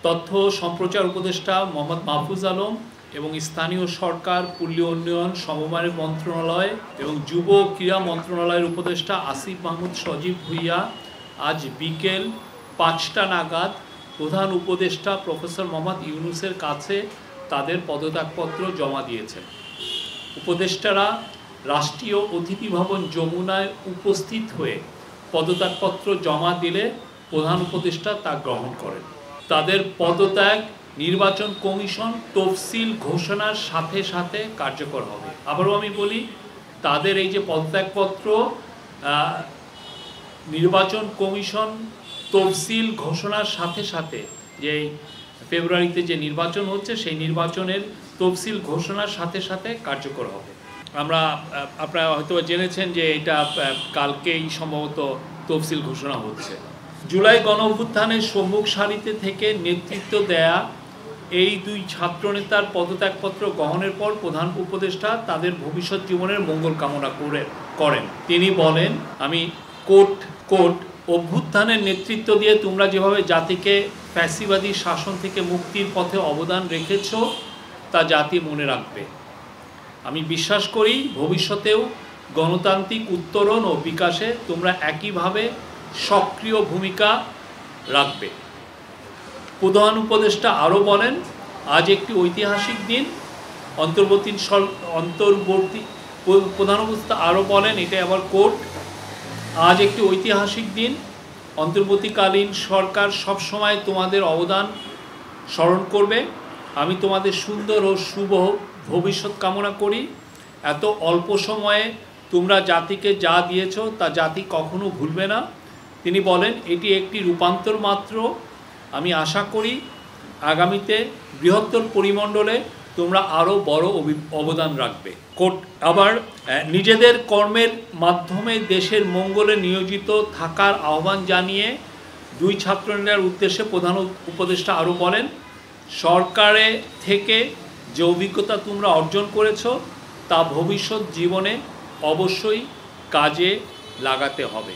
তথ্য সম্প্রচার উপদেষ্টা মোহাম্মদ মাহফুজ আলম এবং স্থানীয় সরকার, পল্লী উন্নয়ন, সমবায় মন্ত্রণালয় এবং যুব ক্রীড়া মন্ত্রণালয়ের উপদেষ্টা আসিফ মাহমুদ সজীব ভুঁইয়া আজ বিকেল 5টা নাগাদ প্রধান উপদেষ্টা প্রফেসর মোহাম্মদ ইউনূসের কাছে তাদের পদত্যাগপত্র জমা দিয়েছেন। উপদেষ্টারা রাষ্ট্রীয় অতিথি ভবন যমুনায় উপস্থিত হয়ে পদত্যাগপত্র জমা দিলে প্রধান উপদেষ্টা তা গ্রহণ করেন। তাদের পদত্যাগ নির্বাচন কমিশন তফসিল ঘোষণার সাথে সাথে কার্যকর হবে। আবারও আমি বলি, তাদের এই যে পদত্যাগপত্র নির্বাচন কমিশন তফসিল ঘোষণার সাথে সাথে, যে ফেব্রুয়ারিতে যে নির্বাচন হচ্ছে সেই নির্বাচনের তফসিল ঘোষণার সাথে সাথে কার্যকর হবে। আপনারা হয়তো জেনেছেন যে এটা কালকেই সম্ভবত তফসিল ঘোষণা হচ্ছে। জুলাই গণ অভ্যুত্থানের সম্মুখ সারিতে থেকে নেতৃত্ব দেয়া এই দুই ছাত্রনেতার পদত্যাগপত্র গ্রহণের পর প্রধান উপদেষ্টা তাদের ভবিষ্যৎ জীবনের মঙ্গল কামনা করেন। তিনি বলেন, আমি কোট অভ্যুত্থানের নেতৃত্ব দিয়ে তোমরা যেভাবে জাতিকে ফ্যাসিবাদী শাসন থেকে মুক্তির পথে অবদান রেখেছ তা জাতি মনে রাখবে। আমি বিশ্বাস করি ভবিষ্যতেও গণতান্ত্রিক উত্তরণ ও বিকাশে তোমরা একইভাবে সক্রিয় ভূমিকা রাখবে। প্রধান উপদেষ্টা আরও বলেন, আজ একটি ঐতিহাসিক দিন। প্রধান উপদেষ্টা আরও বলেন, এটা আবার কোর্ট, আজ একটি ঐতিহাসিক দিন। অন্তর্বর্তীকালীন সরকার সবসময় তোমাদের অবদান স্মরণ করবে। আমি তোমাদের সুন্দর ও শুভ ভবিষ্যৎ কামনা করি। এত অল্প সময়ে তোমরা জাতিকে যা দিয়েছ তা জাতি কখনো ভুলবে না। তিনি বলেন, এটি একটি রূপান্তর মাত্র। আমি আশা করি আগামীতে বৃহত্তর পরিমণ্ডলে তোমরা আরও বড় অবদান রাখবে। আবার নিজেদের কর্মের মাধ্যমে দেশের মঙ্গলে নিয়োজিত থাকার আহ্বান জানিয়ে দুই ছাত্রনেতার উদ্দেশ্যে প্রধান উপদেষ্টা আরও বলেন, সরকারে থেকে যে অভিজ্ঞতা তোমরা অর্জন করেছ তা ভবিষ্যৎ জীবনে অবশ্যই কাজে লাগাতে হবে।